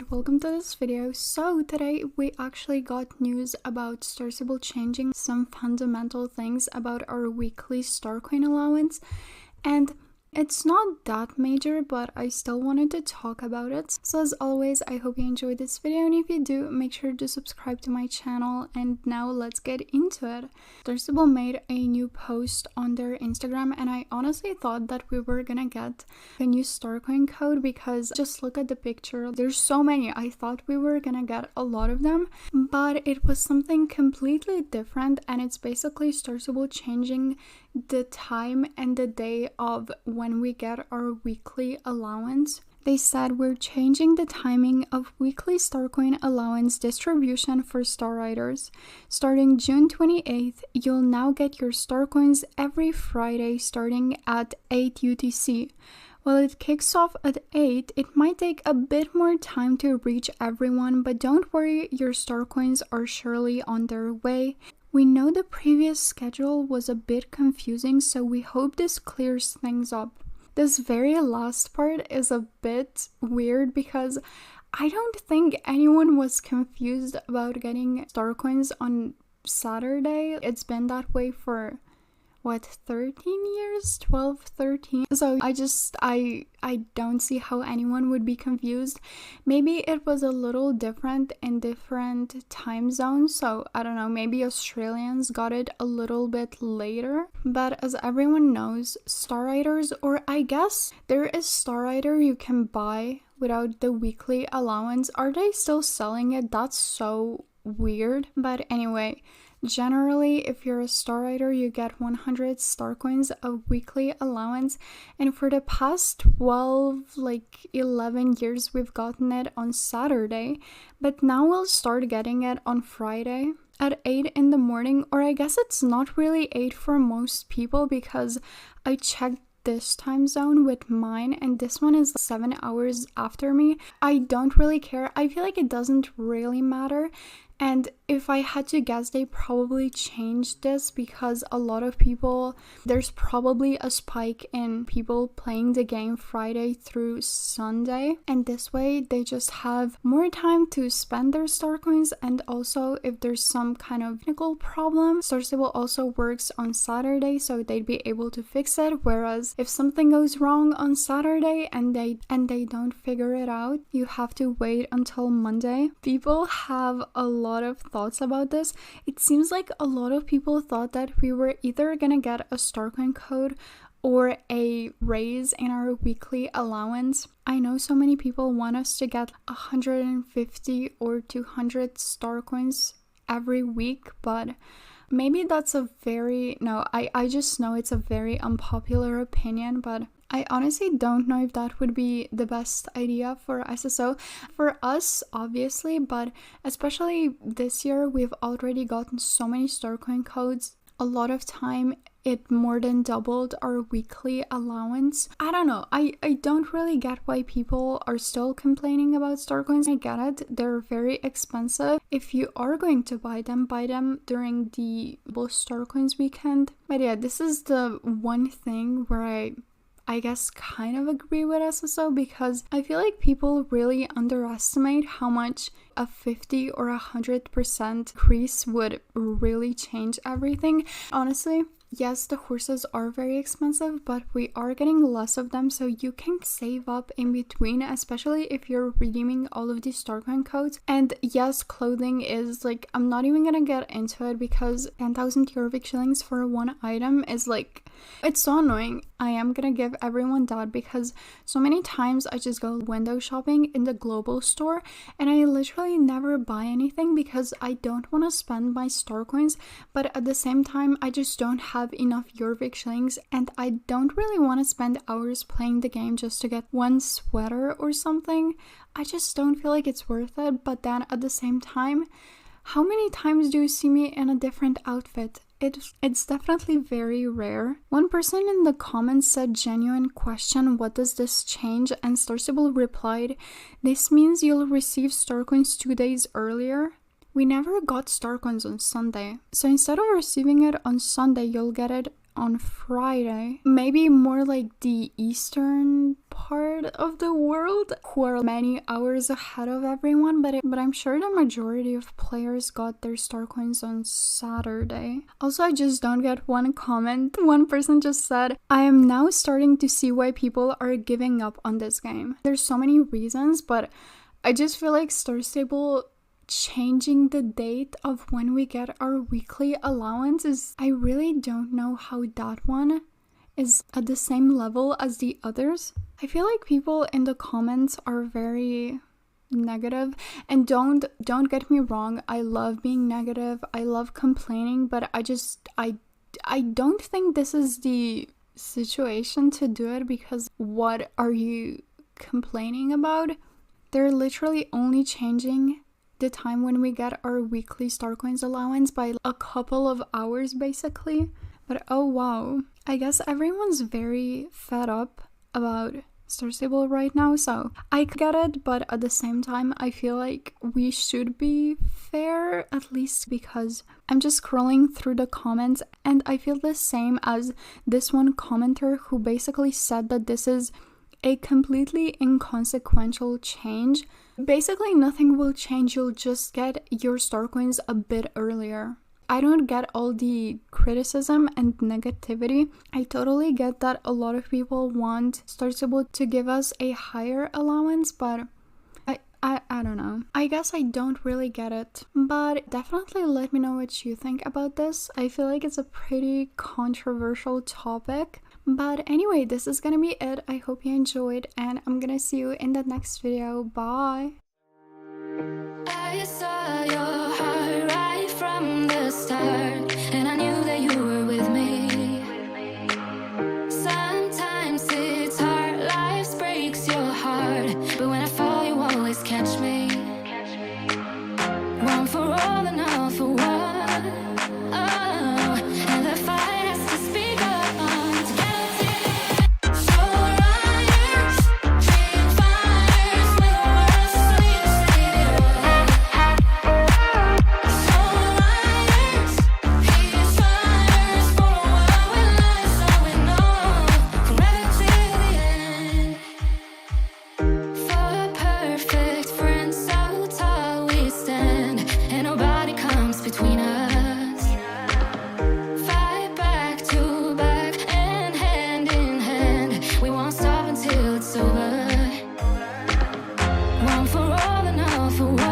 and welcome to this video. So today we actually got news about Star Stable changing some fundamental things about our weekly star coin allowance, and it's not that major, but I still wanted to talk about it. So as always, I hope you enjoyed this video, and if you do, make sure to subscribe to my channel. And now let's get into it. Star Stable made a new post on their Instagram, and I honestly thought that we were gonna get a new star coin code because just look at the picture. There's so many. I thought we were gonna get a lot of them, but it was something completely different, and it's basically Star Stable changing the time and the day of when we get our weekly allowance. They said we're changing the timing of weekly Starcoin allowance distribution for Star Riders. Starting June 28th, you'll now get your Starcoins every Friday starting at 8 UTC. While it kicks off at 8, it might take a bit more time to reach everyone, but don't worry, your Starcoins are surely on their way. We know the previous schedule was a bit confusing, so we hope this clears things up. This very last part is a bit weird because I don't think anyone was confused about getting star coins on Saturday. It's been that way for 13 years? 12, 13. So I don't see how anyone would be confused. Maybe it was a little different in different time zones, so I don't know, maybe Australians got it a little bit later. But as everyone knows, Star Riders, or I guess there is Star Rider you can buy without the weekly allowance. Are they still selling it? That's so weird. But anyway, generally, if you're a Star Rider, you get 100 star coins of weekly allowance, and for the past 11 years we've gotten it on Saturday, but now we'll start getting it on Friday at 8 in the morning, or I guess it's not really 8 for most people because I checked this time zone with mine and this one is 7 hours after me. I don't really care. I feel like it doesn't really matter. And if I had to guess, they probably changed this because a lot of people, there's probably a spike in people playing the game Friday through Sunday, and this way they just have more time to spend their star coins. And also, if there's some kind of technical problem, Star Stable also works on Saturday, so they'd be able to fix it. Whereas if something goes wrong on Saturday and they don't figure it out, you have to wait until Monday. People have a lot of thoughts about this. It seems like a lot of people thought that we were either gonna get a Starcoin code or a raise in our weekly allowance. I know so many people want us to get 150 or 200 star coins every week, but maybe that's I just know it's a very unpopular opinion, but I honestly don't know if that would be the best idea for SSO. For us, obviously, but especially this year, we've already gotten so many Starcoin codes. A lot of time, it more than doubled our weekly allowance. I don't know. I don't really get why people are still complaining about Starcoins. I get it. They're very expensive. If you are going to buy them during the Starcoins weekend. But yeah, this is the one thing where I guess kind of agree with SSO, because I feel like people really underestimate how much a 50 or 100% increase would really change everything. Honestly, yes, the horses are very expensive, but we are getting less of them, so you can save up in between, especially if you're redeeming all of these Starcoin codes. And yes, clothing is I'm not even gonna get into it because 10,000 Jorvik shillings for one item is it's so annoying. I am gonna give everyone that because so many times I just go window shopping in the global store and I literally never buy anything because I don't want to spend my star coins, but at the same time I just don't have enough Jorvik shillings and I don't really want to spend hours playing the game just to get one sweater or something. I just don't feel like it's worth it. But then at the same time, how many times do you see me in a different outfit? It's definitely very rare. One person in the comments said, genuine question, what does this change? And Star Stable replied, this means you'll receive Starcoins 2 days earlier. We never got Starcoins on Sunday, so instead of receiving it on Sunday, you'll get it on Friday. Maybe more like the eastern part of the world who are many hours ahead of everyone, but I'm sure the majority of players got their star coins on Saturday. Also, I just don't get one comment. One person just said, I am now starting to see why people are giving up on this game. There's so many reasons, but I just feel like Star Stable changing the date of when we get our weekly allowance is, I really don't know how that one is at the same level as the others. I feel like people in the comments are very negative, and don't get me wrong, I love being negative, I love complaining, but I don't think this is the situation to do it, because what are you complaining about? They're literally only changing the time when we get our weekly star coins allowance by a couple of hours basically. But oh wow, I guess everyone's very fed up about Star Stable right now, so I get it, but at the same time I feel like we should be fair, at least because I'm just scrolling through the comments and I feel the same as this one commenter who basically said that this is a completely inconsequential change. Basically nothing will change, you'll just get your star coins a bit earlier. I don't get all the criticism and negativity. I totally get that a lot of people want Star Stable to give us a higher allowance, but I don't know. I guess I don't really get it. But definitely let me know what you think about this. I feel like it's a pretty controversial topic. But anyway, this is gonna be it. I hope you enjoyed, and I'm gonna see you in the next video. Bye! I saw your heart right from the start, and I knew that you were with me. Sometimes it's hard, life breaks your heart, but when I fall you always catch me. One for all and all for one. Oh, and the fight has to speak up on together. So rise, big fires when the world sleeps, lead it away. So rise, peace fires for a world with light, so we know forever till the end. For perfect friends, so tall we stand, and nobody comes between us. Fight back to back and hand in hand, we won't stop until it's over. One for all and all for one.